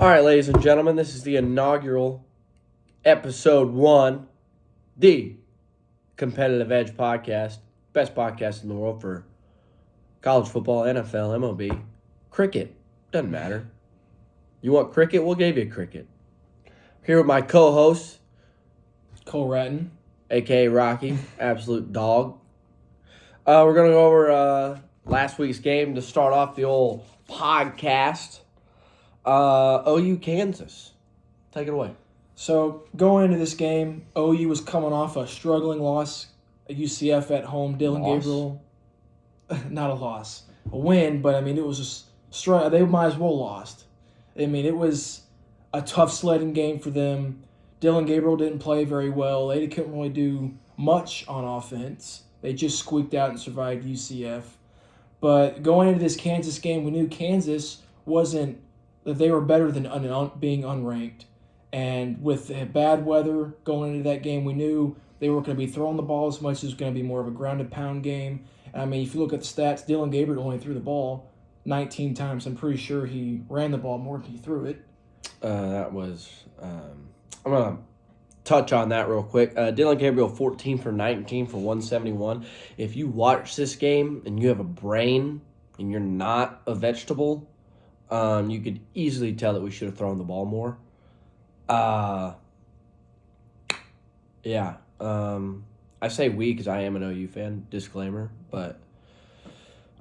All right, ladies and gentlemen, this is the inaugural episode 1, the Competitive Edge podcast, best podcast in the world for college football, NFL, MLB, cricket, doesn't matter. You want cricket? We'll give you cricket. Here with my co-host, Cole Ratton, a.k.a. Rocky, absolute dog. We're going to go over last week's game to start off the old podcast. OU Kansas. Take it away. So going into this game, OU was coming off a struggling loss at UCF at home. Dylan Gabriel, not a loss, a win, but I mean it was just struggle. They might as well lost. I mean it was a tough sledding game for them. Dylan Gabriel didn't play very well. They couldn't really do much on offense. They just squeaked out and survived UCF. But going into this Kansas game, we knew Kansas wasn't. That they were better than being unranked. And with the bad weather going into that game, we knew they weren't going to be throwing the ball as much. It was going to be more of a ground-and-pound game. I mean, if you look at the stats, Dylan Gabriel only threw the ball 19 times. I'm pretty sure he ran the ball more than he threw it. I'm going to touch on that real quick. Dylan Gabriel, 14 for 19 for 171. If you watch this game and you have a brain and you're not a vegetable, you could easily tell that we should have thrown the ball more. I say we because I am an OU fan, disclaimer. But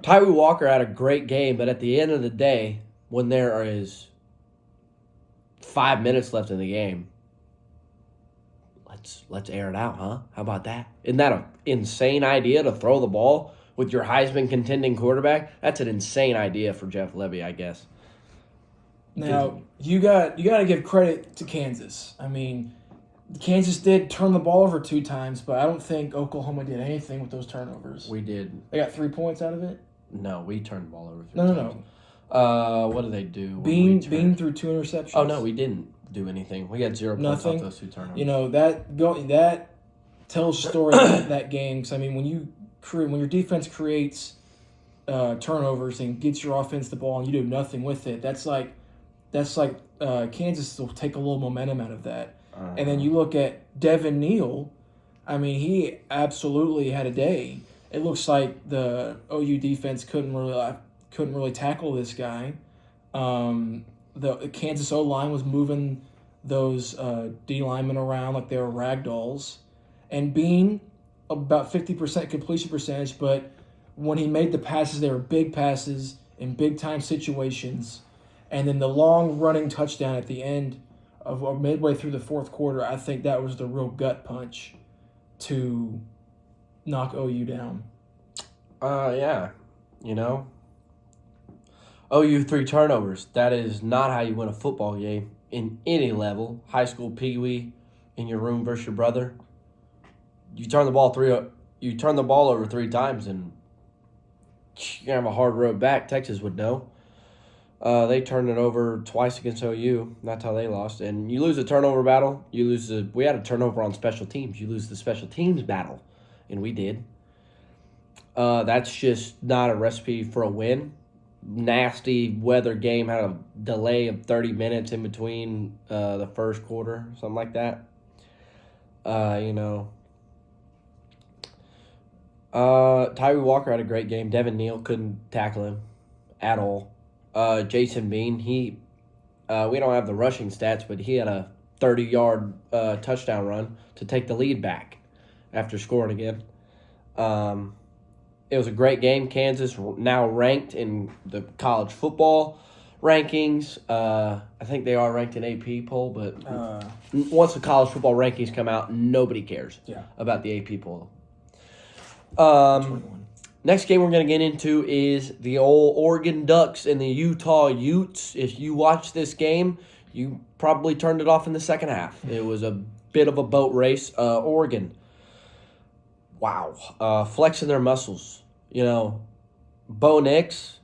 Tyree Walker had a great game, but at the end of the day, when there is 5 minutes left in the game, let's air it out, huh? How about that? Isn't that an insane idea to throw the ball with your Heisman contending quarterback? That's an insane idea for Jeff Lebby, I guess. Now, you got to give credit to Kansas. I mean, Kansas did turn the ball over 2 times, but I don't think Oklahoma did anything with those turnovers. We did. They got 3 points out of it? No, we turned the ball over 3 times. No. What did they do? Bean threw 2 interceptions. Oh, no, we didn't do anything. We had 0 points off those 2 turnovers. You know, that tells the story of that game. Because, I mean, when your defense creates turnovers and gets your offense the ball and you do nothing with it, that's like Kansas will take a little momentum out of that. And then you look at Devin Neal. I mean, he absolutely had a day. It looks like the OU defense couldn't really tackle this guy. The Kansas O-line was moving those D linemen around like they were rag dolls. And Bean, about 50% completion percentage, but when he made the passes, they were big passes in big-time situations. And then the long running touchdown at the end of or midway through the fourth quarter, I think that was the real gut punch to knock OU down. Yeah. You know, OU 3 turnovers. That is not how you win a football game in any level. High school peewee in your room versus your brother. You turn the ball over 3 times and you're going to have a hard road back. Texas would know. They turned it over twice against OU. That's how they lost. And you lose a turnover battle. We had a turnover on special teams. You lose the special teams battle, and we did. That's just not a recipe for a win. Nasty weather game, had a delay of 30 minutes in between the first quarter, something like that. Tyree Walker had a great game. Devin Neal couldn't tackle him at all. Jason Bean, we don't have the rushing stats, but he had a 30-yard touchdown run to take the lead back after scoring again. It was a great game. Kansas now ranked in the college football rankings. I think they are ranked in AP poll, but once the college football rankings come out, nobody cares about the AP poll. Next game we're going to get into is the old Oregon Ducks and the Utah Utes. If you watch this game, you probably turned it off in the second half. It was a bit of a boat race. Oregon, wow, flexing their muscles. You know, Bo Nix,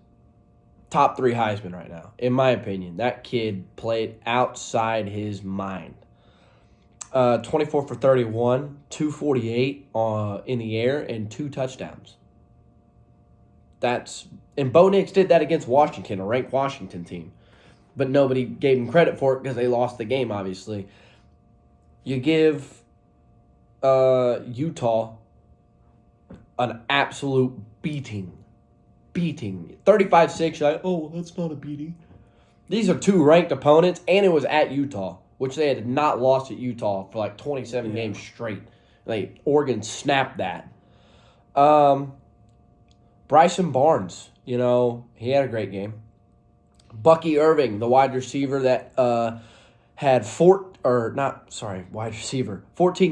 top 3 Heisman right now, in my opinion. That kid played outside his mind. 24 for 31, 248 in the air, and 2 touchdowns. And Bo Nix did that against Washington, a ranked Washington team. but nobody gave him credit for it because they lost the game, obviously. You give Utah an absolute beating. 35-6, you're like, oh, that's not a beating. These are two ranked opponents, and it was at Utah, which they had not lost at Utah for like 27 games straight. Like, Oregon snapped that. Bryson Barnes, he had a great game. Bucky Irving, the wide receiver that had 14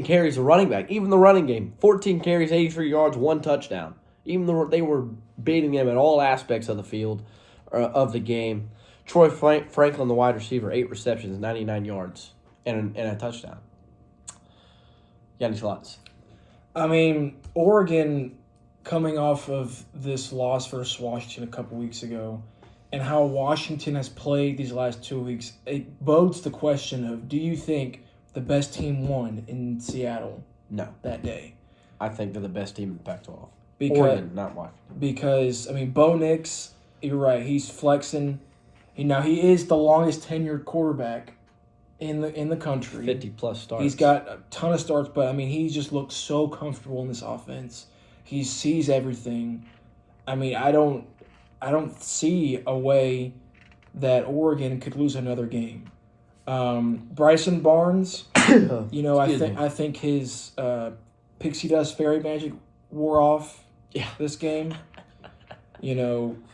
carries, a running back. Even the running game, 14 carries, 83 yards, 1 touchdown. Even though they were beating them at all aspects of the field, of the game. Troy Franklin, the wide receiver, 8 receptions, 99 yards, and a touchdown. You got any thoughts? I mean, Oregon, coming off of this loss versus Washington a couple weeks ago, and how Washington has played these last 2 weeks, it bodes the question of, do you think the best team won in Seattle No. that day? I think they're the best team in the Pac-12. Oregon, not Washington. Because, Bo Nix, you're right, he's flexing. He is the longest tenured quarterback in the country. 50-plus starts. He's got a ton of starts, but, he just looks so comfortable in this offense. He sees everything. I don't see a way that Oregon could lose another game. Bryson Barnes, I think his pixie dust fairy magic wore off this game.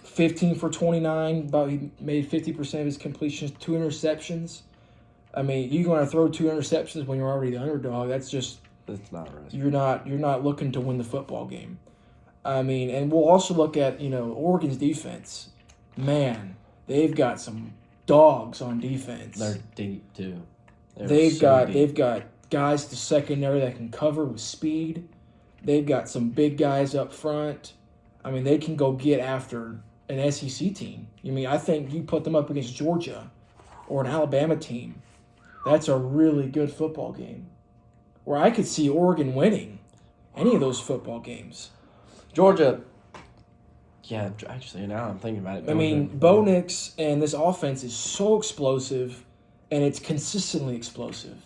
15 for 29, he made 50% of his completions, 2 interceptions. You're going to throw 2 interceptions when you're already the underdog. That's not right. You're not looking to win the football game. And we'll also look at, Oregon's defense. Man, they've got some dogs on defense. They're deep too. They've got guys at the secondary that can cover with speed. They've got some big guys up front. They can go get after an SEC team. I think you put them up against Georgia or an Alabama team. That's a really good football game. Where I could see Oregon winning any of those football games. Georgia, yeah, actually, now I'm thinking about it. Bo Nix and this offense is so explosive, and it's consistently explosive.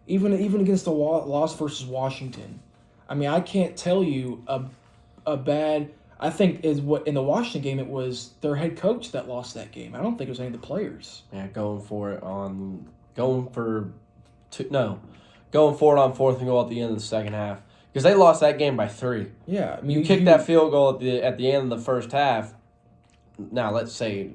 Even against the loss versus Washington. I can't tell you a bad... I think is what in the Washington game, it was their head coach that lost that game. I don't think it was any of the players. Yeah, going for it on 4th and goal at the end of the second half. Because they lost that game by 3. Yeah, you kicked that field goal at the end of the first half. Now, let's say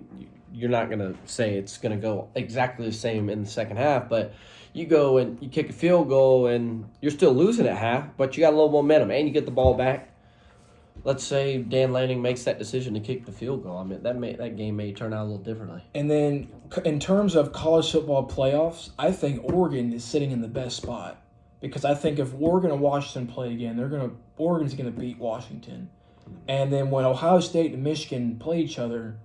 you're not going to say it's going to go exactly the same in the second half, but you go and you kick a field goal and you're still losing at half, but you got a little momentum and you get the ball back. Let's say Dan Lanning makes that decision to kick the field goal. That game may turn out a little differently. And then in terms of college football playoffs, I think Oregon is sitting in the best spot. Because I think if Oregon and Washington play again, Oregon's going to beat Washington. And then when Ohio State and Michigan play each other,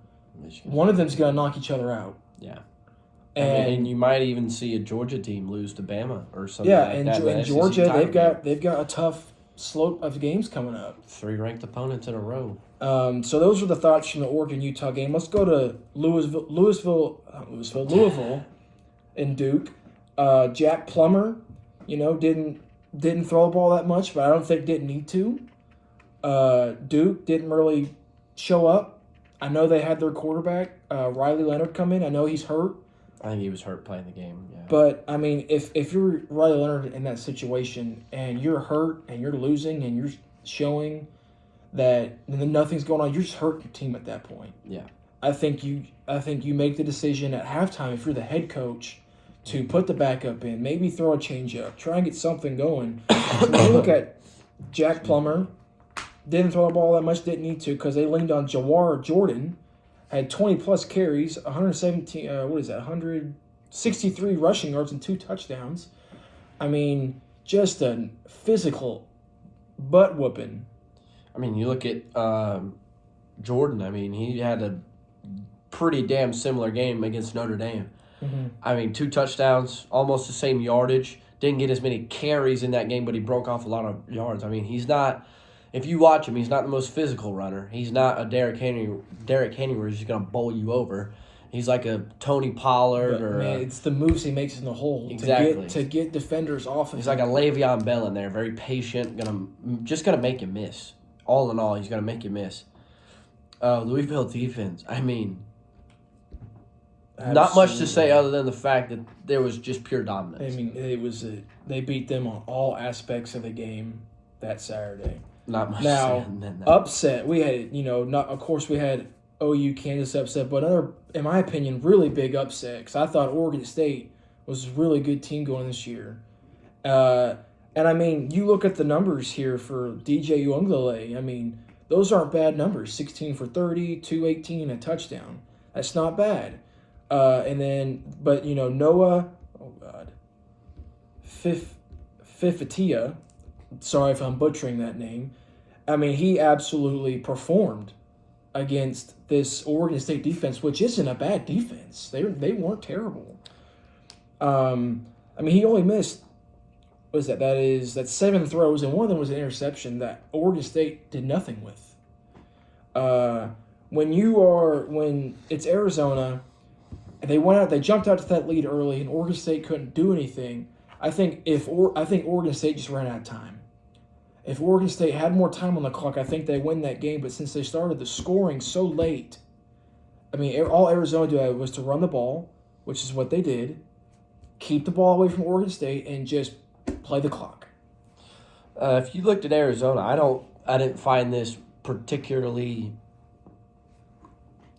one of them's going to knock each other out. Yeah. And you might even see a Georgia team lose to Bama or something like that. And Georgia, they've got a tough slope of games coming up. 3 ranked opponents in a row. So those are the thoughts from the Oregon-Utah game. Let's go to Louisville and Duke. Jack Plummer, didn't throw the ball that much, but I don't think didn't need to. Duke didn't really show up. I know they had their quarterback, Riley Leonard, come in. I know he's hurt. I think he was hurt playing the game, yeah. But, if you're Riley Leonard in that situation and you're hurt and you're losing and you're showing that nothing's going on, you're just hurting your team at that point. Yeah. I think you make the decision at halftime, if you're the head coach, to put the backup in, maybe throw a change up, try and get something going. So when you look at Jack Plummer, didn't throw the ball that much, didn't need to, because they leaned on Jawar Jordan, had 20-plus carries, 163 rushing yards and 2 touchdowns. Just a physical butt-whooping. You look at Jordan. He had a pretty damn similar game against Notre Dame. Mm-hmm. 2 touchdowns, almost the same yardage. Didn't get as many carries in that game, but he broke off a lot of yards. He's not... If you watch him, he's not the most physical runner. He's not a Derrick Henry where he's just going to bowl you over. He's like a Tony Pollard But, or man, it's the moves he makes in the hole Exactly. to get defenders off of he's him. like a Le'Veon Bell in there, very patient, gonna make you miss. All in all, he's gonna make you miss. Louisville defense. I mean, not much to say other than the fact that there was just pure dominance. I mean, they beat them on all aspects of the game that Saturday. Not much Now, to say other than that. upset. We had, of course we had OU Kansas upset, but another, in my opinion, really big upset because I thought Oregon State was a really good team going this year. And I mean, you look at the numbers here for DJ Uiagalelei. I mean, those aren't bad numbers. 16 for 30, 218, a touchdown. That's not bad. But Noah, Fifatia, sorry if I'm butchering that name. I mean, he absolutely performed against this Oregon State defense, which isn't a bad defense. They weren't terrible. I mean, he only missed, what is that? That's 7 throws, and one of them was an interception that Oregon State did nothing with. When it's Arizona, they jumped out to that lead early, and Oregon State couldn't do anything. I think Oregon State just ran out of time. If Oregon State had more time on the clock, I think they win that game. But since they started the scoring so late, I mean, all Arizona did was to run the ball, which is what they did, keep the ball away from Oregon State, and just play the clock. If you looked at Arizona, I didn't find this particularly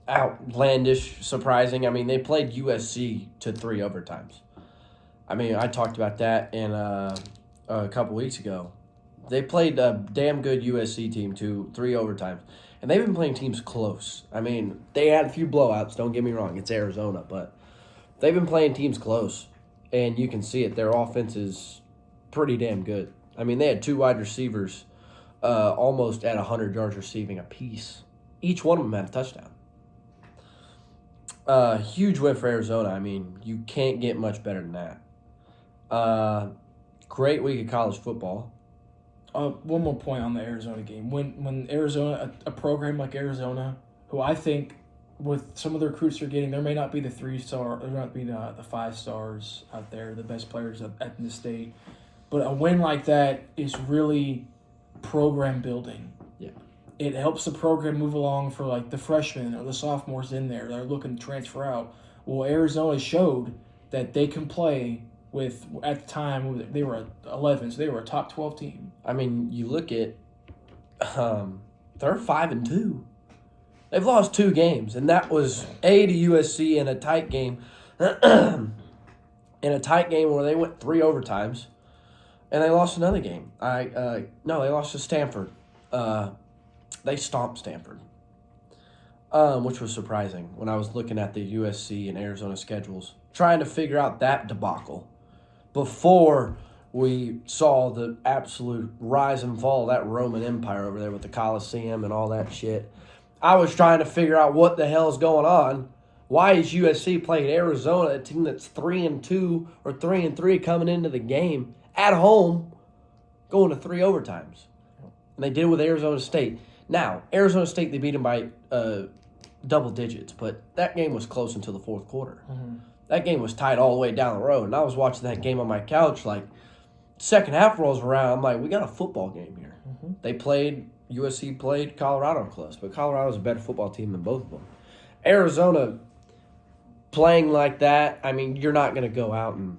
outlandish, surprising. I mean, they played USC to 3 overtimes. I mean, I talked about that in a couple weeks ago. They played a damn good USC team to 3 overtimes, and they've been playing teams close. I mean, they had a few blowouts, don't get me wrong. It's Arizona, but they've been playing teams close, and you can see it. Their offense is pretty damn good. I mean, they had 2 wide receivers almost at 100 yards receiving apiece. Each one of them had a touchdown. Huge win for Arizona. I mean, you can't get much better than that. Great week of college football. One more point on the Arizona game. When Arizona, a program like Arizona, who I think with some of the recruits they're getting, there may not be the 3-star, there may not be the 5 stars out there, the best players at the state. But a win like that is really program building. Yeah. It helps the program move along for like the freshmen or the sophomores in there that are looking to transfer out. Well, Arizona showed that they can play with, at the time, they were 11, so they were a top 12 team. I mean, you look at, they're 5-2. They've lost 2 games, and that was to USC in a tight game, in a tight game where they went 3 overtimes, and they lost another game. They lost to Stanford. They stomped Stanford, which was surprising when I was looking at the USC and Arizona schedules, trying to figure out that debacle before we saw the absolute rise and fall of that Roman Empire over there with the Colosseum and all that shit. I was trying to figure out what the hell's going on. Why is USC playing Arizona, a team that's 3-2 or 3-3 coming into the game at home, going to 3 overtimes? And they did it with Arizona State. Now, Arizona State, they beat them by double digits, but that game was close until the 4th quarter. Mm-hmm. That game was tight all the way down the road, and I was watching that game on my couch, like, second half rolls around, I'm like, we got a football game here. Mm-hmm. USC played Colorado close, but Colorado's a better football team than both of them. Arizona playing like that, I mean, you're not going to go out and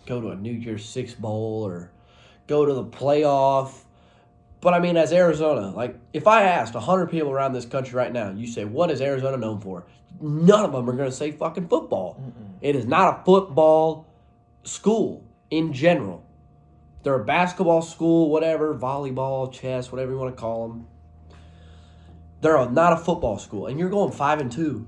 go to a New Year's Six Bowl or go to the playoff. But, I mean, as Arizona, like, if I asked 100 people around this country right now, you say, what is Arizona known for? None of them are going to say fucking football. Mm-mm. It is not a football school in general. They're a basketball school, whatever, volleyball, chess, whatever you want to call them. They're not a football school. And you're going 5-2.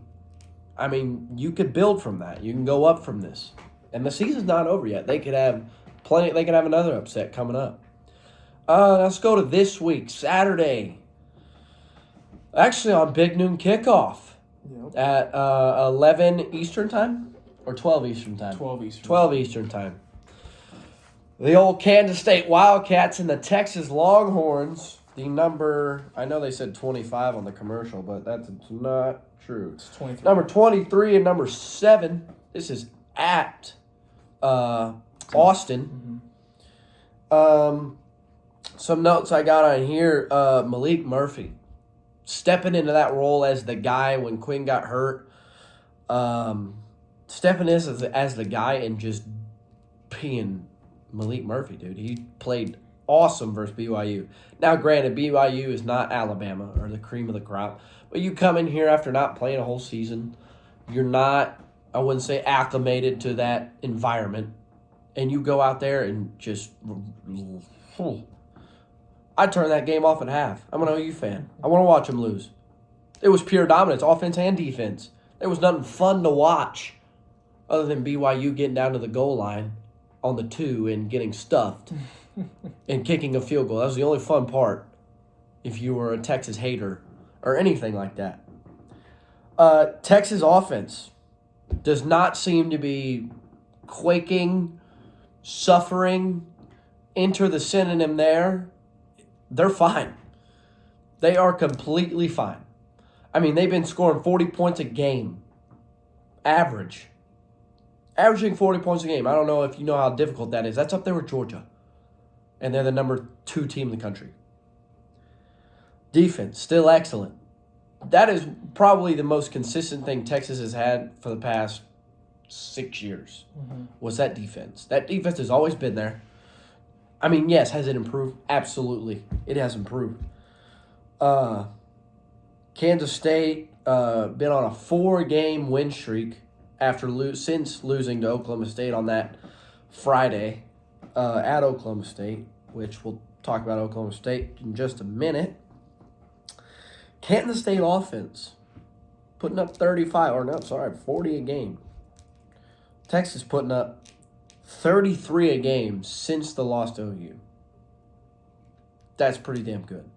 I mean, you could build from that. You can go up from this. And the season's not over yet. They could have another upset coming up. Let's go to this week, Saturday. Actually, on Big Noon Kickoff. Yep. At 11 Eastern Time? Or 12 Eastern Time? 12 Eastern. 12 Eastern Time. The old Kansas State Wildcats and the Texas Longhorns. the number, I know they said 25 on the commercial, but that's not true. It's 23. Number 23 and number 7. This is at Austin. Some notes I got on here. Malik Murphy stepping into that role as the guy when Quinn got hurt. Stepping in as the guy and just being Malik Murphy, dude. He played awesome versus BYU. Now, granted, BYU is not Alabama or the cream of the crop, but you come in here after not playing a whole season. You're not, I wouldn't say acclimated to that environment, and you go out there and just, I turned that game off at half. I'm an OU fan. I want to watch them lose. It was pure dominance, offense and defense. There was nothing fun to watch other than BYU getting down to the goal line on the 2 and getting stuffed and kicking a field goal. That was the only fun part if you were a Texas hater or anything like that. Texas offense does not seem to be quaking, suffering. Enter the synonym there. They're fine. They are completely fine. I mean, they've been scoring 40 points a game. Averaging 40 points a game. I don't know if you know how difficult that is. That's up there with Georgia. And they're the number 2 team in the country. Defense, still excellent. That is probably the most consistent thing Texas has had for the past 6 years. Was that defense. That defense has always been there. I mean, yes, has it improved? Absolutely. It has improved. Kansas State been on a 4-game win streak since losing to Oklahoma State on that Friday at Oklahoma State, which we'll talk about Oklahoma State in just a minute. Kansas State offense putting up 40 a game. Texas putting up 33 a game since the loss to OU. That's pretty damn good.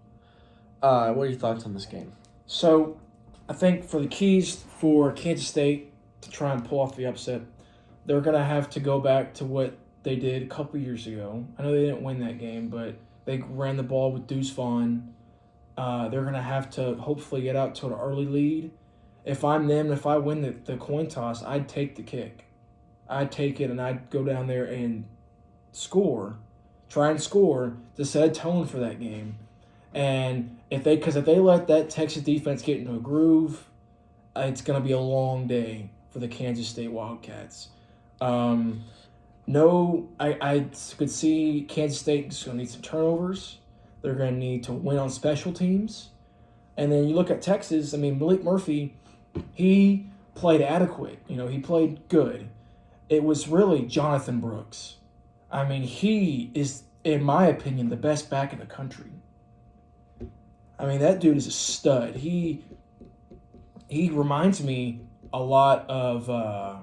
What are your thoughts on this game? So, I think for the keys for Kansas State to try and pull off the upset, they're going to have to go back to what they did a couple years ago. I know they didn't win that game, but they ran the ball with Deuce Vaughn. They're going to have to hopefully get out to an early lead. If I'm them, if I win the coin toss, I'd take the kick. I'd take it and I'd go down there and try and score to set a tone for that game. And if they let that Texas defense get into a groove, it's going to be a long day for the Kansas State Wildcats. I could see Kansas State just going to need some turnovers. They're going to need to win on special teams. And then you look at Texas, I mean, Malik Murphy, he played adequate. He played good. It was really Jonathan Brooks. I mean, he is, in my opinion, the best back in the country. I mean, that dude is a stud. He reminds me a lot of, I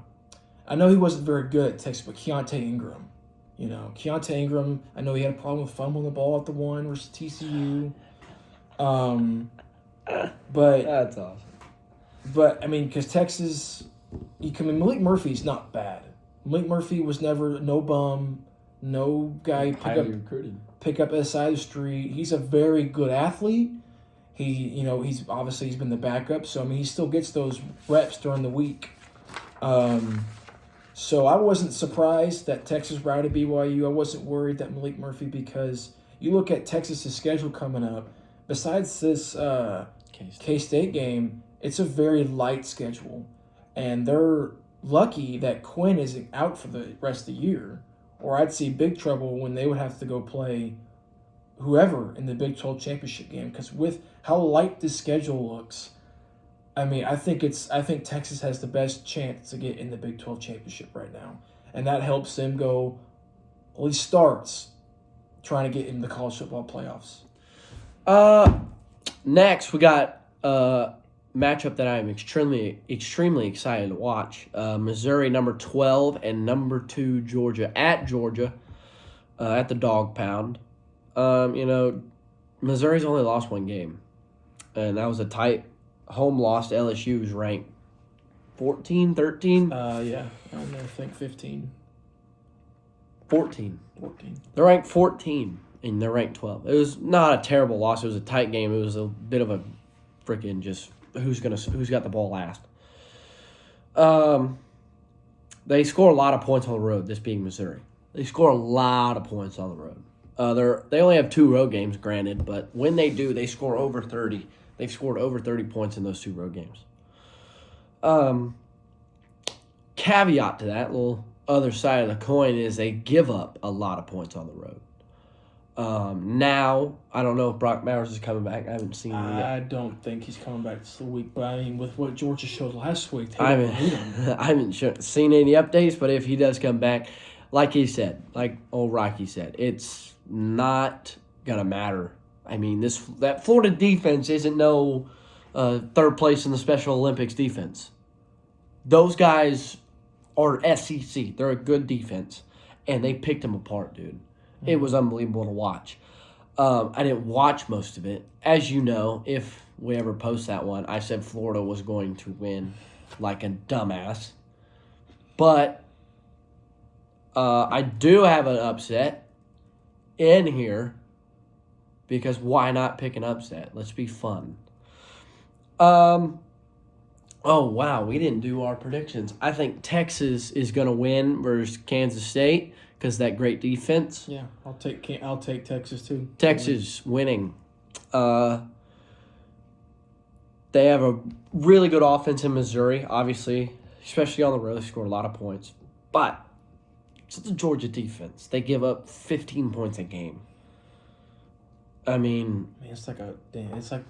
know he wasn't very good at Texas, but Keontae Ingram. Keontae Ingram, I know he had a problem with fumbling the ball at the 1 versus TCU. But That's awesome. But, I mean, because Texas, Malik Murphy's not bad. Malik Murphy was never no bum, no guy pick up at the side of the street. He's a very good athlete. He's been the backup, so I mean he still gets those reps during the week. So I wasn't surprised that Texas routed BYU. I wasn't worried that Malik Murphy, because you look at Texas's schedule coming up. Besides this K-State game, it's a very light schedule, and they're lucky that Quinn isn't out for the rest of the year, or I'd see big trouble when they would have to go play whoever in the Big 12 championship game. Because with how light this schedule looks, I mean, I think Texas has the best chance to get in the Big 12 championship right now, and that helps them go, at least starts trying to get in the college football playoffs. Next we got matchup that I am extremely excited to watch. Missouri number 12 and number 2 Georgia at the Dog Pound. Missouri's only lost 1 game, and that was a tight home loss to LSU, who's ranked 14, 13? Yeah, I think 15. 14. 14. They're ranked 14. and they're ranked 12. It was not a terrible loss. It was a tight game. It was a bit of a freaking just who's got the ball last. They score a lot of points on the road. This being Missouri, they score a lot of points on the road. They only have 2 road games, granted, but when they do, they score over 30. They've scored over 30 points in those 2 road games. Caveat to that, little other side of the coin, is they give up a lot of points on the road. Now, I don't know if Brock Bowers is coming back. I haven't seen him yet. I don't think he's coming back this week, but I mean, with what Georgia showed last week, I haven't seen any updates, but if he does come back, like he said, like old Rocky said, it's not going to matter. I mean, that Florida defense isn't no third place in the Special Olympics defense. Those guys are SEC. They're a good defense, and they picked them apart, dude. It was unbelievable to watch. I didn't watch most of it. As you know, if we ever post that one, I said Florida was going to win like a dumbass. But I do have an upset in here because why not pick an upset? Let's be fun. Oh, wow, we didn't do our predictions. I think Texas is going to win versus Kansas State. Because that great defense. Yeah, I'll take Texas too. Texas winning. They have a really good offense in Missouri, obviously, especially on the road. They score a lot of points. But it's the Georgia defense. They give up 15 points a game. I mean, it's like an NFL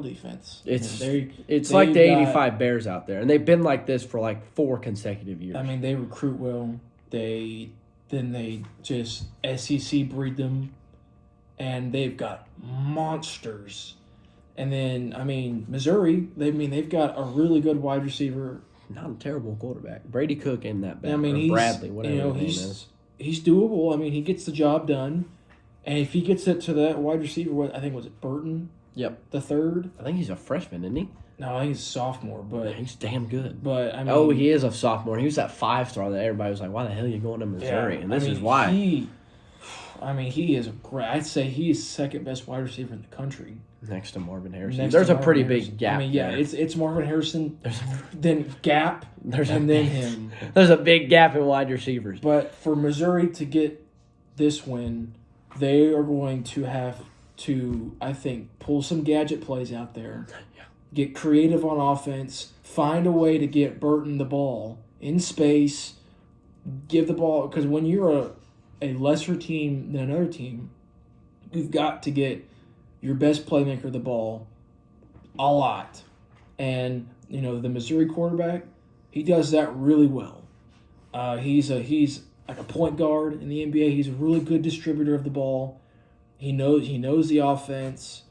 defense. It's like the 85 Bears out there, and they've been like this for like 4 consecutive years. I mean, they recruit well. They just SEC breed them, and they've got monsters. And then Missouri, they've got a really good wide receiver. Not a terrible quarterback. Brady Cook ain't that bad. He's Bradley, whatever his name is. He's doable. I mean, he gets the job done, and if he gets it to that wide receiver, I think was it Burton? Yep. The third. I think he's a freshman, isn't he? No, I think he's a sophomore, but he's damn good. But he is a sophomore. He was that 5-star that everybody was like, "Why the hell are you going to Missouri?" And this is why. He is I'd say he is second best wide receiver in the country, next to Marvin Harrison. There's a pretty big gap. It's Marvin Harrison, then Gap, and then him. There's a big gap in wide receivers. But for Missouri to get this win, they are going to have to, I think, pull some gadget plays out there. Get creative on offense, find a way to get Burton the ball in space, give the ball, because when you're a lesser team than another team, you've got to get your best playmaker the ball a lot. And, the Missouri quarterback, he does that really well. He's like a point guard in the NBA. He's a really good distributor of the ball. He knows the offense.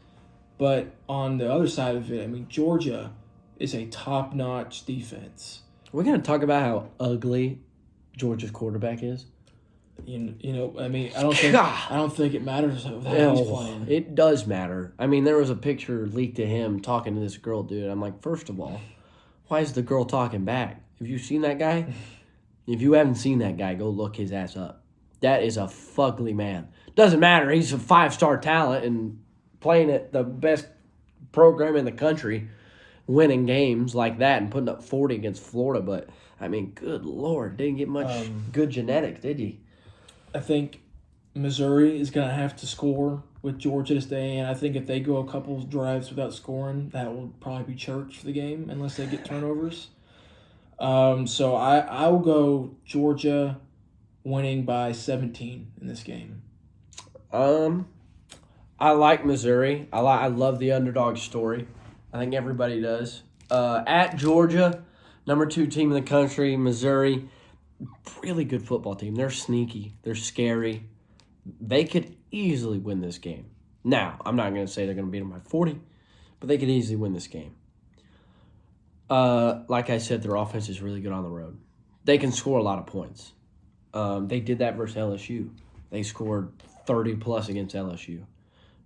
But on the other side of it, Georgia is a top-notch defense. We're going to talk about how ugly Georgia's quarterback is. I don't think it matters how he's playing. It does matter. There was a picture leaked to him talking to this girl, dude. I'm like, first of all, why is the girl talking back? Have you seen that guy? If you haven't seen that guy, go look his ass up. That is a fugly man. Doesn't matter. He's a 5-star talent and playing at the best program in the country, winning games like that and putting up 40 against Florida. But, good Lord, didn't get much good genetics, did he? I think Missouri is going to have to score with Georgia to stay in. I think if they go a couple drives without scoring, that will probably be church for the game unless they get turnovers. So I will go Georgia winning by 17 in this game. I like Missouri. I love the underdog story. I think everybody does. At Georgia, number 2 team in the country, Missouri, really good football team. They're sneaky. They're scary. They could easily win this game. Now, I'm not going to say they're going to beat them by 40, but they could easily win this game. Like I said, their offense is really good on the road. They can score a lot of points. They did that versus LSU. They scored 30-plus against LSU.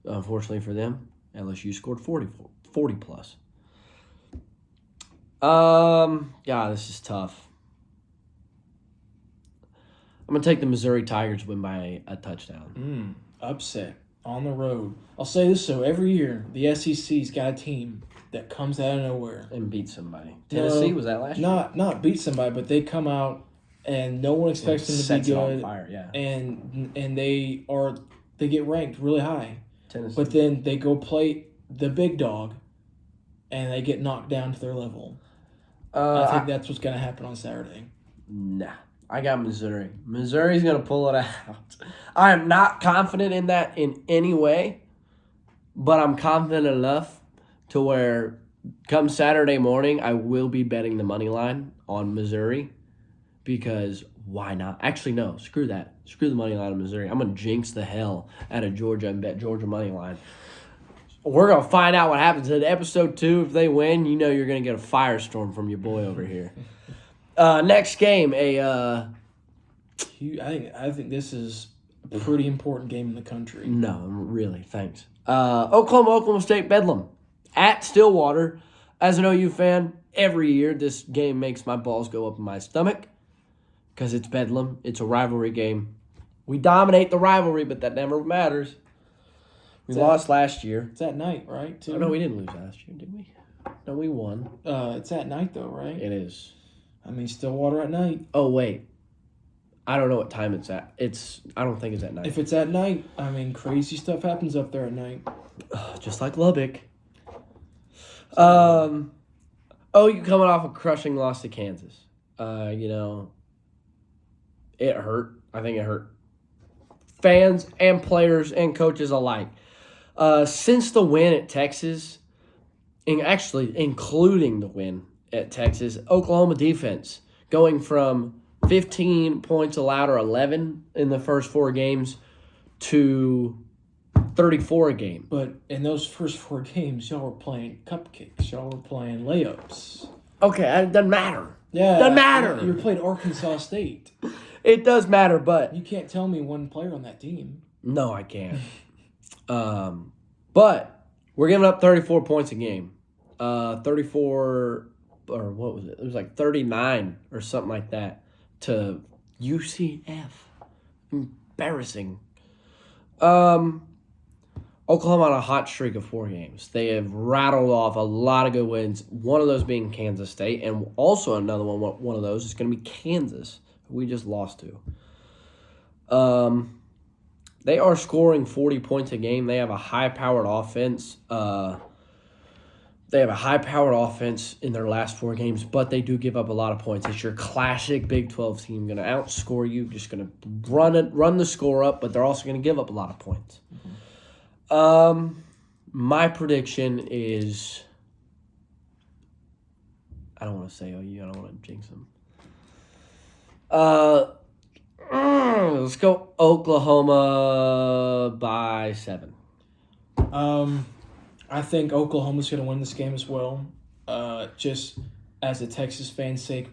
Unfortunately for them, LSU scored 40-plus. God, this is tough. I'm going to take the Missouri Tigers win by a touchdown. Upset on the road. I'll say this, though. Every year, the SEC's got a team that comes out of nowhere. And beat somebody. Tennessee, was that last year? Not beat somebody, but they come out and no one expects them to be Sets it on good. fire, yeah. And they get ranked really high. Tennessee. But then they go play the big dog and they get knocked down to their level. I think that's what's going to happen on Saturday. Nah. I got Missouri. Missouri's going to pull it out. I am not confident in that in any way, but I'm confident enough to where come Saturday morning, I will be betting the money line on Missouri because why not? Actually, no. Screw that. Screw the money line on Missouri. I'm going to jinx the hell out of Georgia and bet Georgia money line. We're going to find out what happens in episode 2. If they win, you know you're going to get a firestorm from your boy over here. Next game, I think this is a pretty important game in the country. No, really, thanks. Oklahoma State Bedlam at Stillwater. As an OU fan, every year this game makes my balls go up in my stomach because it's Bedlam. It's a rivalry game. We dominate the rivalry, but that never matters. We lost last year. It's at night, right? Oh, no, we didn't lose last year, did we? No, we won. It's at night, though, right? It is. I mean, Stillwater at night. Oh, wait. I don't know what time it's at. I don't think it's at night. If it's at night, I mean, crazy stuff happens up there at night. Just like Lubbock. You coming off a crushing loss to Kansas. It hurt. I think it hurt fans and players and coaches alike. Since the win at Texas, and actually including the win at Texas, Oklahoma defense going from 15 points allowed or 11 in the first 4 games to 34 a game. But in those first 4 games, y'all were playing cupcakes. Y'all were playing layups. Okay, it doesn't matter. Yeah. Doesn't matter. You played Arkansas State. It does matter, but... You can't tell me one player on that team. No, I can't. But we're giving up 34 points a game. 34... Or what was it? It was like 39 or something like that to UCF. Embarrassing. Oklahoma on a hot streak of 4 games. They have rattled off a lot of good wins, one of those being Kansas State, and also another one of those is going to be Kansas, who we just lost to. They are scoring 40 points a game. They have a high-powered offense. They have a high-powered offense in their last 4 games, but they do give up a lot of points. It's your classic Big 12 team, going to outscore you, just going to run the score up, but they're also going to give up a lot of points. My prediction is, I don't want to say OU. I don't want to jinx them. Let's go Oklahoma by 7. I think Oklahoma's going to win this game as well. Just as a Texas fan's sake,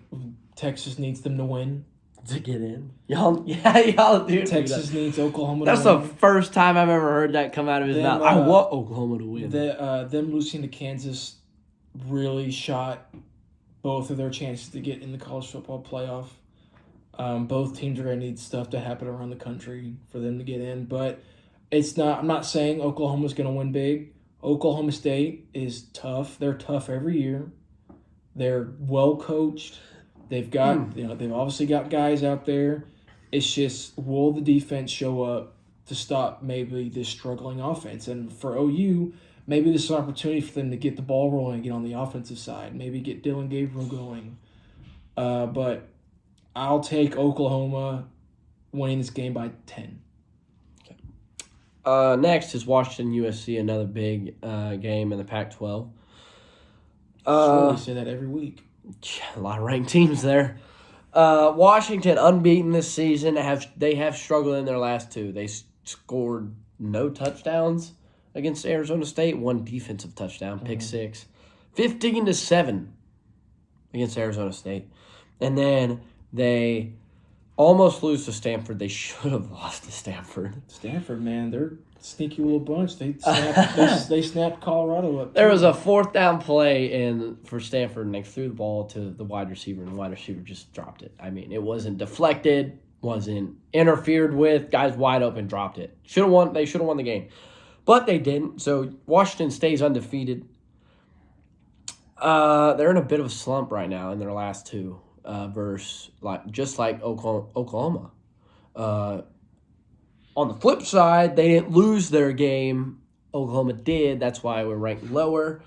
Texas needs them to win. To get in. Y'all do. Texas needs Oklahoma That's to win. the first time I've ever heard that come out of his mouth. I want Oklahoma to win. Them losing to Kansas really shot both of their chances to get in the college football playoff. Both teams are going to need stuff to happen around the country for them to get in. But I'm not saying Oklahoma's going to win big. Oklahoma State is tough. They're tough every year. They're well coached. They've got, they've obviously got guys out there. It's just, will the defense show up to stop maybe this struggling offense? And for OU, maybe this is an opportunity for them to get the ball rolling again on the offensive side. Maybe get Dylan Gabriel going. But I'll take Oklahoma winning this game by 10. Next is Washington USC, another big game in the Pac-12. Sure, we say that every week. A lot of ranked teams there. Washington unbeaten this season. They have struggled in their last 2. They scored no touchdowns against Arizona State. 1 defensive touchdown, pick 6, 15-7 against Arizona State, and then they almost lose to Stanford. They should have lost to Stanford. Stanford, man, they're a sneaky little bunch. They snapped Colorado up. There was a 4th down play for Stanford, and they threw the ball to the wide receiver, and the wide receiver just dropped it. I mean, it wasn't deflected, wasn't interfered with. Guys wide open, dropped it. Should have won. They should have won the game, but they didn't. So Washington stays undefeated. They're in a bit of a slump right now in their last 2. Versus just like Oklahoma. On the flip side, they didn't lose their game. Oklahoma did. That's why we're ranked lower.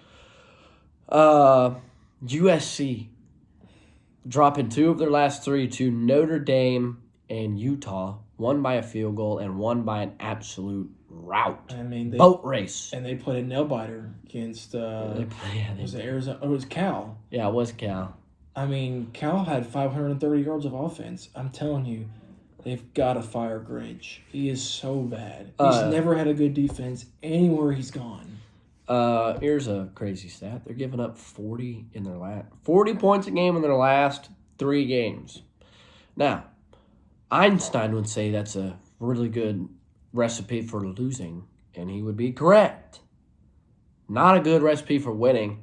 USC dropping 2 of their last 3 to Notre Dame and Utah. One by a field goal and one by an absolute rout. I mean, boat race. And they played a nail biter against. Was it Arizona? Oh, it was Cal. Yeah, it was Cal. I mean, Cal had 530 yards of offense. I'm telling you, they've got to fire Grinch. He is so bad. He's never had a good defense anywhere he's gone. Here's a crazy stat. They're giving up 40 points a game in their last 3 games. Now, Einstein would say that's a really good recipe for losing, and he would be correct. Not a good recipe for winning.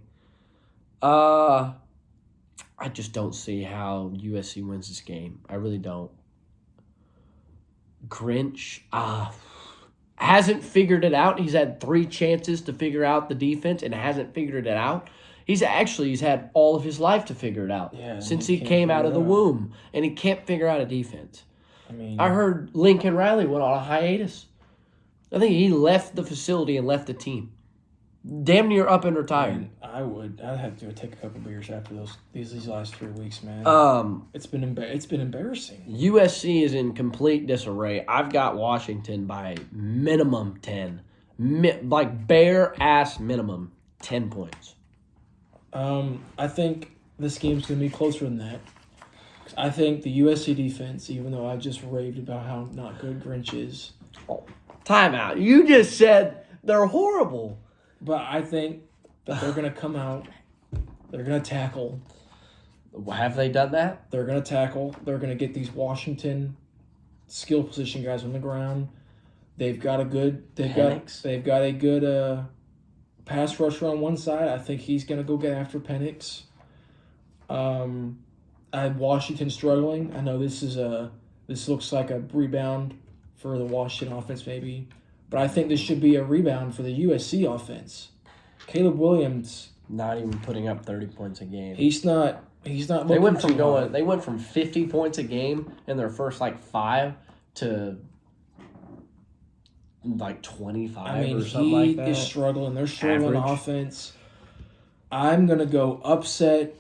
I just don't see how USC wins this game. I really don't. Grinch hasn't figured it out. He's had 3 chances to figure out the defense and hasn't figured it out. He's had all of his life to figure it out since he came out of the womb, and he can't figure out a defense. I mean, I heard Lincoln Riley went on a hiatus. I think he left the facility and left the team. Damn near up and retired. I'd have to take a couple beers after these last 3 weeks, man. It's been embarrassing. USC is in complete disarray. I've got Washington by minimum 10, like bare ass minimum 10 points. I think this game's gonna be closer than that. I think the USC defense, even though I just raved about how not good Grinch is. Timeout. You just said they're horrible. But I think that they're going to come out. They're going to tackle. Have they done that? They're going to tackle. They're going to get these Washington skill position guys on the ground. They've got a good pass rusher on one side. I think he's going to go get after Penix. I have Washington struggling. I know this looks like a rebound for the Washington offense maybe. But I think this should be a rebound for the USC offense. Caleb Williams not even putting up 30 points a game. He's not looking They went from 50 points a game in their first 5 to 25 or something like that. He is struggling. They're struggling on offense. I'm going to go upset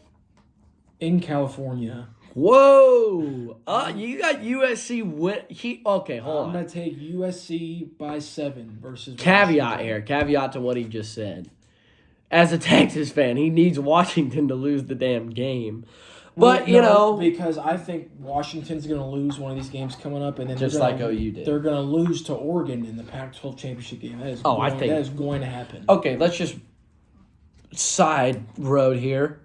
in California. Whoa! You got USC win. Okay, hold on. I'm going to take USC by 7 versus Caveat to what he just said. As a Texas fan, he needs Washington to lose the damn game. But, because I think Washington's going to lose one of these games coming up. And then just like OU did. They're going to lose to Oregon in the Pac-12 championship game. That is going to happen. Okay, let's just side road here.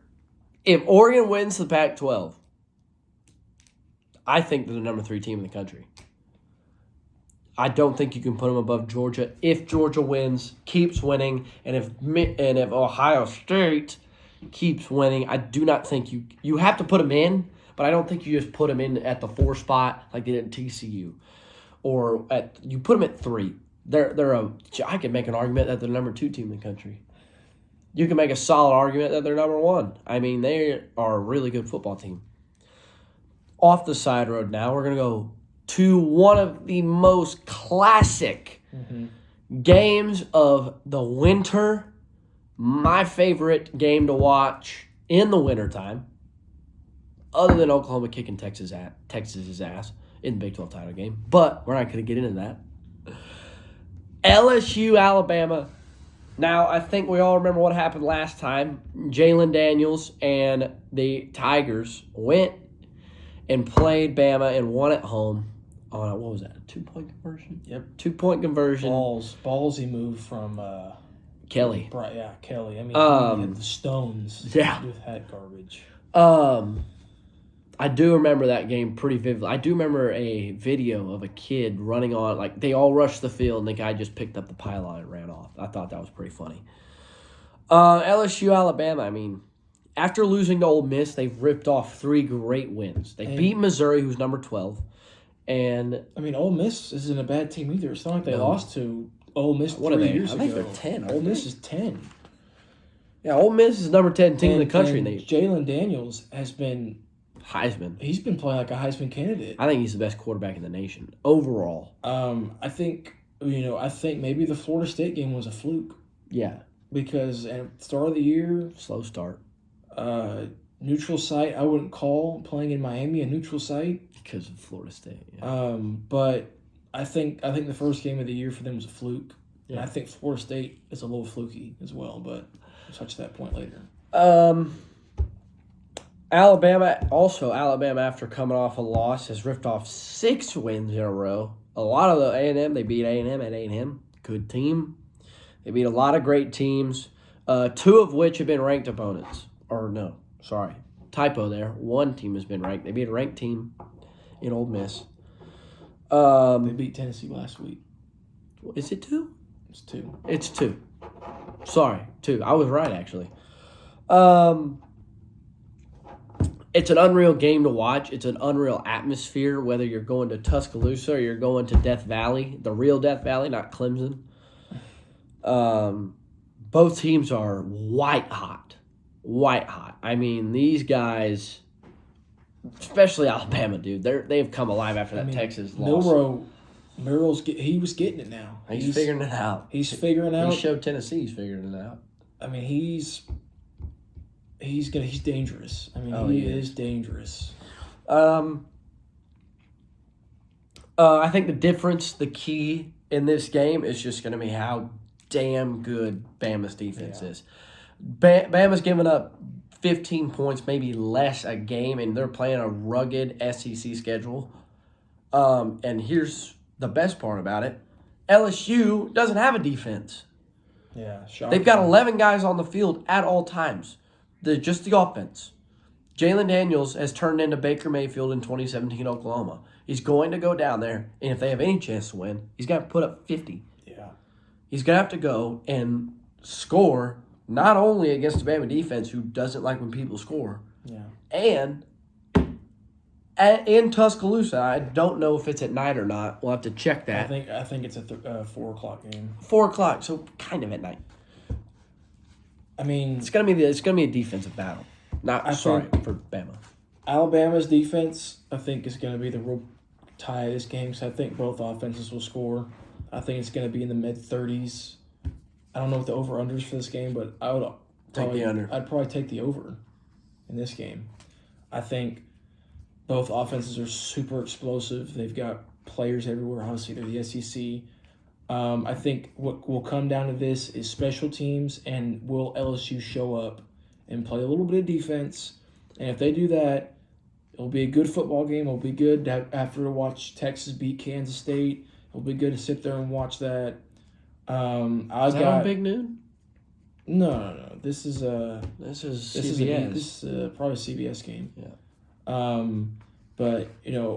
If Oregon wins the Pac-12, I think they're the number 3 team in the country. I don't think you can put them above Georgia. If Georgia wins, keeps winning, and if Ohio State keeps winning, I do not think you have to put them in, but I don't think you just put them in at the 4 spot like they did at TCU, or you put them at 3. I can make an argument that they're the number 2 team in the country. You can make a solid argument that they're number 1. I mean, they are a really good football team. Off the side road now, we're going to go to one of the most classic games of the winter. My favorite game to watch in the wintertime, other than Oklahoma kicking Texas's ass in the Big 12 title game. But we're not going to get into that. LSU, Alabama. Now, I think we all remember what happened last time. Jalen Daniels and the Tigers went and played Bama and won at home on what was that, a 2-point conversion? Yep. 2-point conversion. Ballsy move from Kelly. Kelly. I mean, he hit the stones with that garbage. I I do remember that game pretty vividly. I do remember a video of a kid running on, like, they all rushed the field, and the guy just picked up the pylon and ran off. I thought that was pretty funny. LSU, Alabama, I mean, after losing to Ole Miss, they've ripped off 3 great wins. They beat Missouri, who's number 12, and... I mean, Ole Miss isn't a bad team either. It's not like they lost to Ole Miss what 3 are they? years ago. I think they're 10. Ole Miss is 10. Yeah, Ole Miss is number 10 team in the country. And Jalen Daniels has been... Heisman. He's been playing like a Heisman candidate. I think he's the best quarterback in the nation overall. I think maybe the Florida State game was a fluke. Yeah. Because at the start of the year, slow start. Neutral site. I wouldn't call playing in Miami a neutral site because of Florida State. Yeah. But I think the first game of the year for them was a fluke. Yeah. And I think Florida State is a little fluky as well. But we'll touch that point later. Alabama, after coming off a loss, has ripped off 6 wins in a row. A lot of the A&M, they beat A&M at A&M. Good team. They beat a lot of great teams, 2 of which have been ranked opponents. Or no, sorry. Typo there. 1 team has been ranked. They beat a ranked team in Ole Miss. They beat Tennessee last week. Is it 2? It's 2. It's 2. Sorry, 2. I was right, actually. It's an unreal game to watch. It's an unreal atmosphere, whether you're going to Tuscaloosa or you're going to Death Valley, the real Death Valley, not Clemson. Both teams are white hot. White hot. I mean, these guys, especially Alabama, dude, they've come alive after that Texas loss. He was getting it now. He's figuring it out. He's figuring out. He showed Tennessee he's figuring it out. I mean, he's dangerous. I mean, he is dangerous. I think the difference, the key in this game is just going to be how damn good Bama's defense is. Bama's giving up 15 points, maybe less a game, and they're playing a rugged SEC schedule. And here's the best part about it. LSU doesn't have a defense. Yeah, shocking. They've got 11 guys on the field at all times. Just the offense. Jalen Daniels has turned into Baker Mayfield in 2017 Oklahoma. He's going to go down there, and if they have any chance to win, he's got to put up 50. Yeah. He's going to have to go and score not only against the Bama defense, who doesn't like when people score, and in Tuscaloosa. I don't know if it's at night or not. We'll have to check that. I think it's a 4 o'clock game. 4 o'clock, so kind of at night. I mean, it's gonna be a defensive battle. For Bama. Alabama's defense, I think, is going to be the real tie of this game. So I think both offenses will score. I think it's going to be in the mid-30s. I don't know what the over/under is for this game, but I would take the under. I'd probably take the over in this game. I think both offenses are super explosive. They've got players everywhere. Obviously, they're the SEC. I think what will come down to this is special teams, and will LSU show up and play a little bit of defense. And if they do that, it'll be a good football game. It'll be good after to watch Texas beat Kansas State. It'll be good to sit there and watch that. Is that on Big Noon? No. This is CBS. This is probably a CBS game. Yeah. But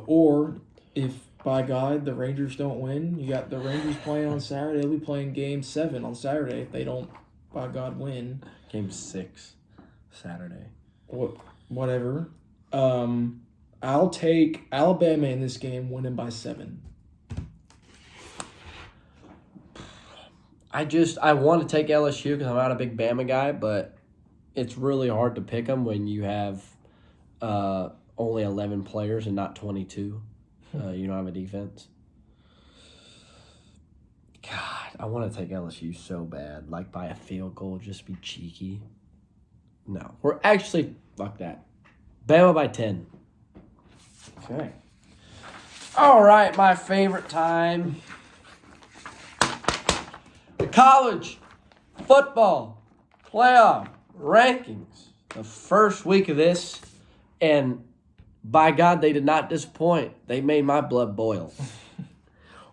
or if by God the Rangers don't win, you got the Rangers playing on Saturday. They'll be playing Game 7 on Saturday if they don't, by God, win. Game 6, Saturday. Whatever. I'll take Alabama in this game, winning by 7. I want to take LSU because I'm not a big Bama guy, but it's really hard to pick them when you have only 11 players and not 22. You don't have a defense. God, I want to take LSU so bad, like by a field goal, just be cheeky. No, we're actually fuck that. Bama by 10. Okay. All right, my favorite time. The college football playoff rankings. The first week of this, and by God, they did not disappoint. They made my blood boil.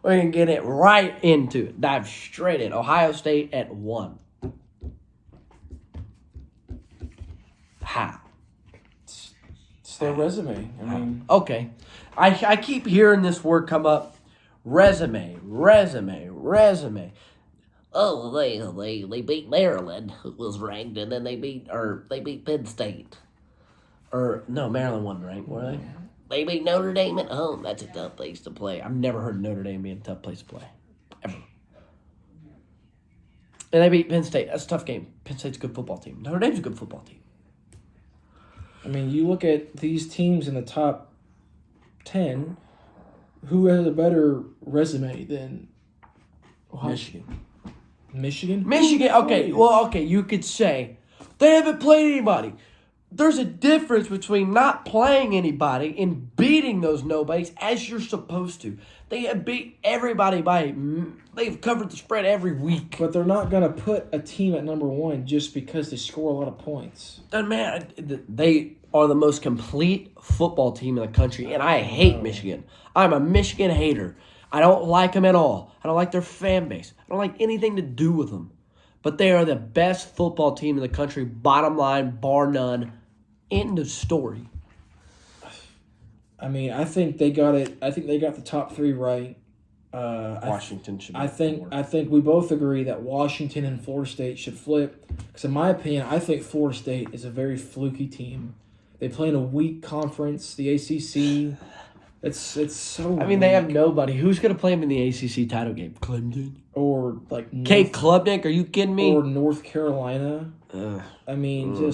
We're going to get it right into it. Dive straight in. Ohio State at 1. their resume. I mean, Okay. I keep hearing this word come up. Resume. Oh, they beat Maryland, who was ranked, and then they beat Penn State. Or no, Maryland wasn't ranked, were they? They beat Notre Dame at home. That's a tough place to play. I've never heard Notre Dame being a tough place to play. Ever. And they beat Penn State. That's a tough game. Penn State's a good football team. Notre Dame's a good football team. I mean, you look at these teams in the top 10, who has a better resume than Michigan. Michigan, okay. Well, okay, you could say they haven't played anybody. There's a difference between not playing anybody and beating those nobodies as you're supposed to. They have beat everybody they've covered the spread every week. But they're not going to put a team at number one just because they score a lot of points. And man, they are the most complete football team in the country, and I hate Michigan. I'm a Michigan hater. I don't like them at all. I don't like their fan base. I don't like anything to do with them. But they are the best football team in the country, bottom line, bar none. End of story. I mean, I think they got it. I think they got the top three right. Washington should be I think we both agree that Washington and Florida State should flip. Because in my opinion, I think Florida State is a very fluky team. They play in a weak conference, the ACC. It's so. I mean, they have nobody. Who's going to play them in the ACC title game? Clemson or like Kate Klubnik? Are you kidding me? Or North Carolina. I mean,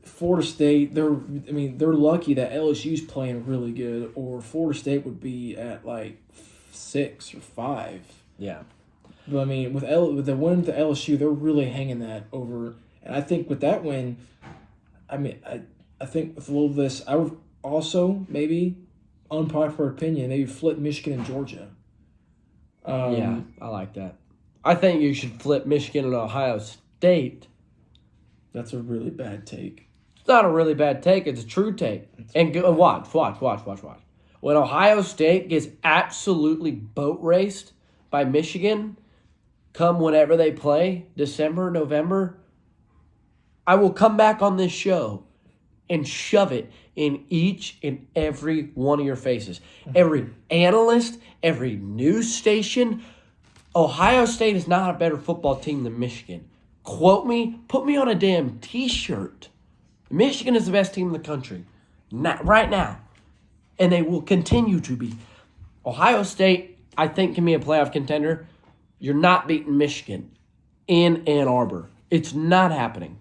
Florida State. They're lucky that LSU's playing really good, or Florida State would be at like 6 or 5. Yeah. But I mean, with the win to LSU, they're really hanging that over. And I think with that win, I think with a little of this, I would also maybe, unpopular opinion, maybe flip Michigan and Georgia. Yeah, I like that. I think you should flip Michigan and Ohio State. That's a really bad take. It's not a really bad take. It's a true take. And watch. When Ohio State gets absolutely boat raced by Michigan, come whenever they play, December, November, I will come back on this show and shove it in each and every one of your faces. Every analyst, every news station, Ohio State is not a better football team than Michigan. Quote me, put me on a damn T-shirt. Michigan is the best team in the country. Right now. And they will continue to be. Ohio State, I think, can be a playoff contender. You're not beating Michigan in Ann Arbor. It's not happening.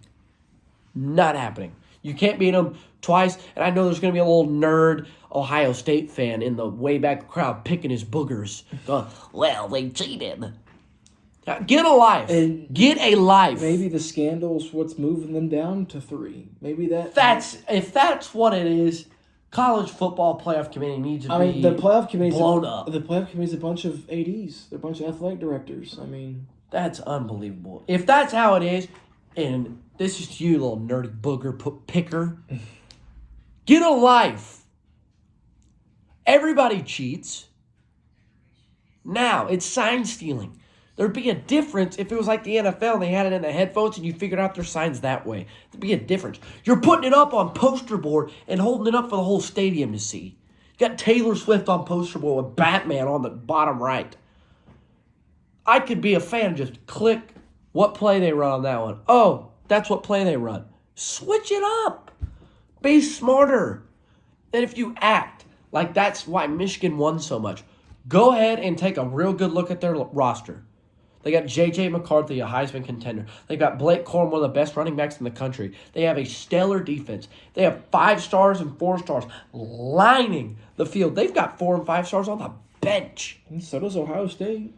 Not happening. You can't beat them twice. And I know there's going to be a little nerd Ohio State fan in the way back crowd picking his boogers. Going, well, they cheated. Get a life. Get a life. Maybe the scandal's what's moving them down to 3. Maybe if that's what it is, college football playoff committee needs to be the playoff committee's blown up. The playoff committee's a bunch of ADs. They're a bunch of athletic directors. I mean, that's unbelievable. If that's how it is, and this is to you, little nerdy booger picker, get a life. Everybody cheats. Now, it's sign stealing. There'd be a difference if it was like the NFL and they had it in the headphones and you figured out their signs that way. There'd be a difference. You're putting it up on poster board and holding it up for the whole stadium to see. You got Taylor Swift on poster board with Batman on the bottom right. I could be a fan, just click what play they run on that one. Oh, that's what play they run. Switch it up. Be smarter. And if you act like that's why Michigan won so much, go ahead and take a real good look at their roster. They got J.J. McCarthy, a Heisman contender. They got Blake Corum, one of the best running backs in the country. They have a stellar defense. They have 5 stars and 4 stars lining the field. They've got 4 and 5 stars on the bench. And so does Ohio State.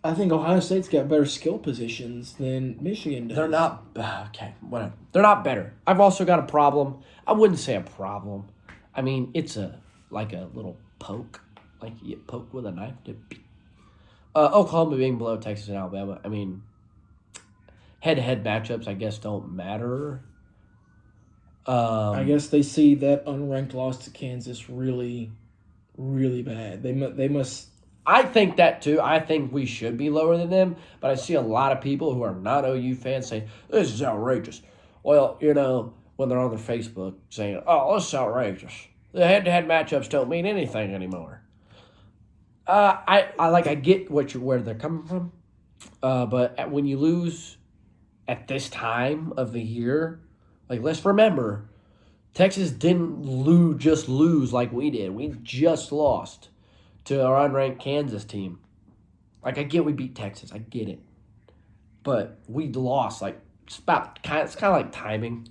I think Ohio State's got better skill positions than Michigan does. They're not okay. Whatever. They're not better. I've also got a problem. I wouldn't say a problem. I mean, it's like a little poke. Like you get poked with a knife. Oklahoma being below Texas and Alabama. I mean, head-to-head matchups, I guess, don't matter. I guess they see that unranked loss to Kansas really, really bad. They must. I think that too. I think we should be lower than them, but I see a lot of people who are not OU fans saying, this is outrageous. Well, when they're on their Facebook saying, "Oh, this is outrageous. The head-to-head matchups don't mean anything anymore." I get where they're coming from, but when you lose at this time of the year, like let's remember, Texas didn't lose like we did. We just lost to our unranked Kansas team. Like I get we beat Texas, I get it, but we lost. Like it's kind of like timing.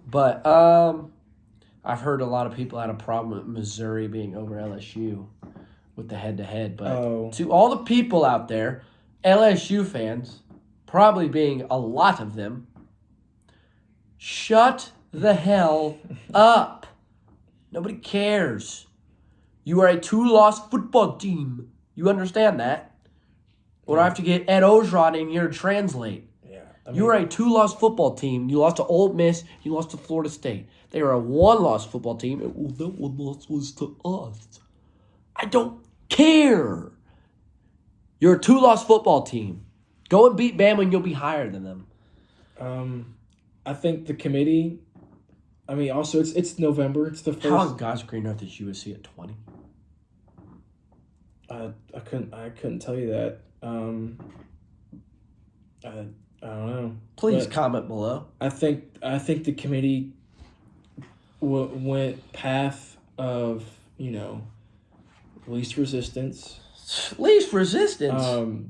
But I've heard a lot of people had a problem with Missouri being over LSU with the head-to-head. But to all the people out there, LSU fans, probably being a lot of them, shut the hell up. Nobody cares. You are a 2-loss football team. You understand that? Or I have to get Ed Ogeron in here to translate. You are a 2-loss football team. You lost to Ole Miss. You lost to Florida State. They are a 1-loss football team. And, well, that 1 loss was to us. I don't care. You're a 2-loss football team. Go and beat Bama and you'll be higher than them. I think the committee. I mean, also it's November. It's the first. How on God's green earth is USC at 20? I couldn't tell you that. I don't know. Please comment below. I think the committee went path of least resistance. Least resistance.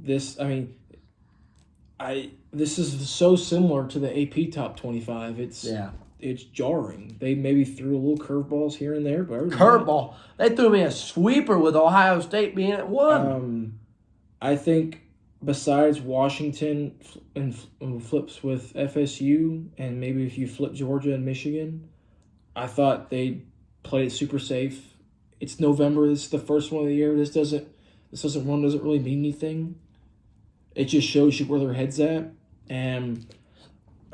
This is so similar to the AP Top 25. It's jarring. They maybe threw a little curveballs here and there, but curveball. They threw me a sweeper with Ohio State being at 1. I think besides Washington and flips with FSU, and maybe if you flip Georgia and Michigan, I thought they played it super safe. It's November. This is the first one of the year. This doesn't really mean anything. It just shows you where their head's at. And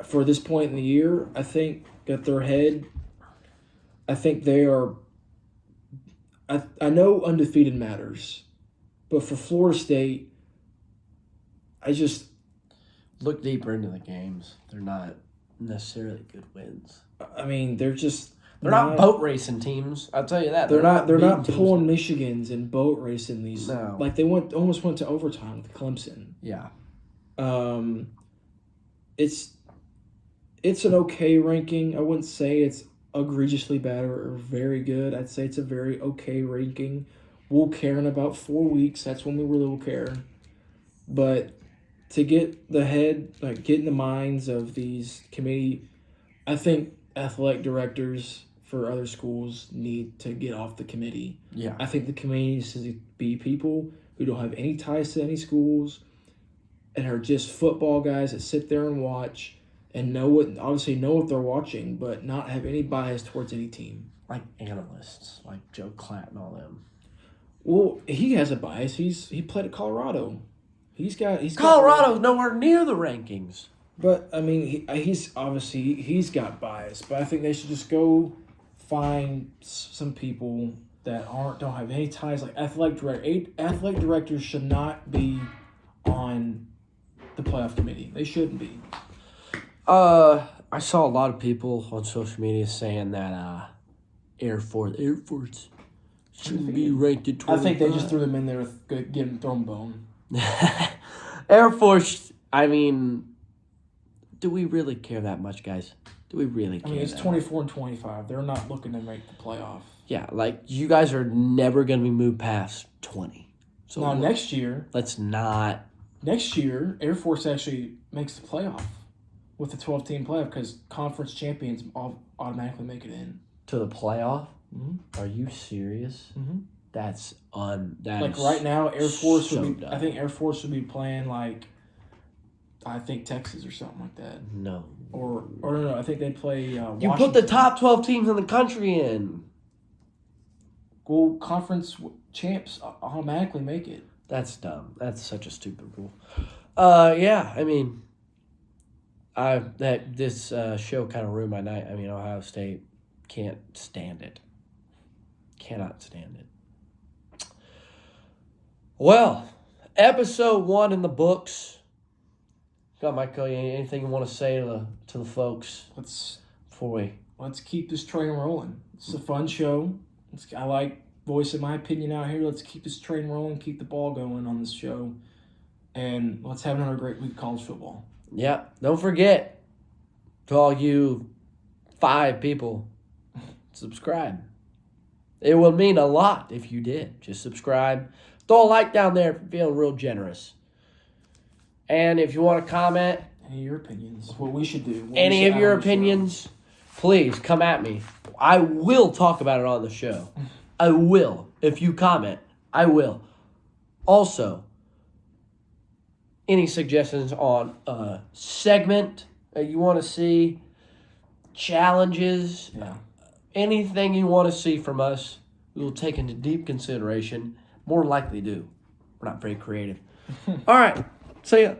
for this point in the year, I think that I think they are. I know undefeated matters, but for Florida State, I just look deeper into the games. They're not necessarily good wins. I mean, they're not boat racing teams. I'll tell you that. They're not pulling Michigans and boat racing these. No. Like they almost went to overtime with Clemson. Yeah. It's an okay ranking. I wouldn't say it's egregiously bad or very good. I'd say it's a very okay ranking. We'll care in about 4 weeks. That's when we really will care. But to get get in the minds of these committee, I think athletic directors for other schools need to get off the committee. Yeah. I think the committee needs to be people who don't have any ties to any schools and are just football guys that sit there and watch and know what they're watching, but not have any bias towards any team. Like analysts, like Joe Klatt and all them. Well, he has a bias. He played at Colorado. Colorado's nowhere near the rankings. But I mean, he's got bias. But I think they should just go find some people that don't have any ties. Like athletic directors should not be on the playoff committee. They shouldn't be. I saw a lot of people on social media saying that Air Force shouldn't be ranked at 25. I think they just threw them in there with getting thrown bone. Air Force, I mean, do we really care that much, guys? Do we really care? I mean, it's 24 and 25. They're not looking to make the playoff. Yeah, like, you guys are never going to be moved past 20. So now, next year... Let's not... Next year, Air Force actually makes the playoff with the 12-team playoff because conference champions automatically make it in. To the playoff? Mm-hmm. Are you serious? Mm-hmm. That's like right now, Air Force so would be. dumb. I think Air Force would be playing like, I think Texas or something like that. No. Or no, I think they'd play. You put the top 12 teams in the country in. Well, conference champs automatically make it. That's dumb. That's such a stupid rule. Yeah, I mean, this show kind of ruined my night. I mean, Ohio State can't stand it. Cannot stand it. Well, episode 1 in the books. Got Michael. Anything you want to say to the folks? before we. Let's keep this train rolling. It's a fun show. I like voicing my opinion out here. Let's keep this train rolling, keep the ball going on this show, and let's have another great week of college football. Yeah, don't forget, to all you 5 people, subscribe. It would mean a lot if you did. Just subscribe. Throw a like down there if you're feeling real generous. And if you want to comment, any of your opinions, what we should do. Any of your opinions, please come at me. I will talk about it on the show. I will. If you comment, I will. Also, any suggestions on a segment that you want to see, challenges, anything you want to see from us, we will take into deep consideration. More likely do. We're not very creative. All right. See ya.